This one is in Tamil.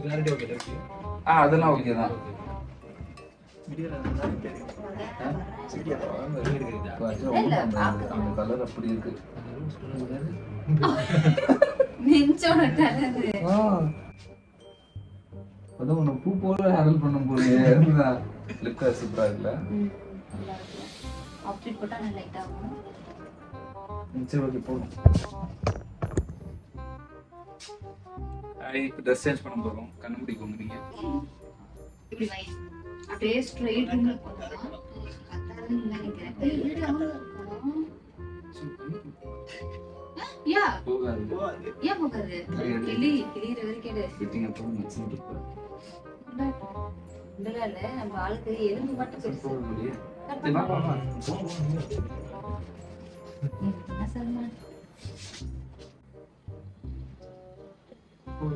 கிளாரிட்டி ஓகே இருக்கு. அதெல்லாம் ஓகே தான். அந்த கலர் அப்படி இருக்கு. அதான் உன்னை பூ போல ஹேண்டில் பண்ண போறியே. லிப் கலர் சூப்பரா இருக்குல்ல? அப்டேட் போட்டா நான் லைட் ஆகும். சரி ஓகே போடும். இப்போ ட்ரெஸ் சேஞ்ச் பண்ண போறோம். கண்ணு முடிக்கோங்க நீங்க. இப்படி வை. அப்படியே ஸ்ட்ரைட் பண்ணி போடலாம். அதான் நினைக்கிறேன். யா போகாது. ஏன் போகாது? கிளியிற வரைக்கும் எடு. ஃபிட்டிங் அப்போ மிக்சிங் இருக்கு. இல்ல நம்ம ஆளுக்கு எலும்பு மட்டும் பெருசு. போக முடியே. என்ன சல்மான்? போக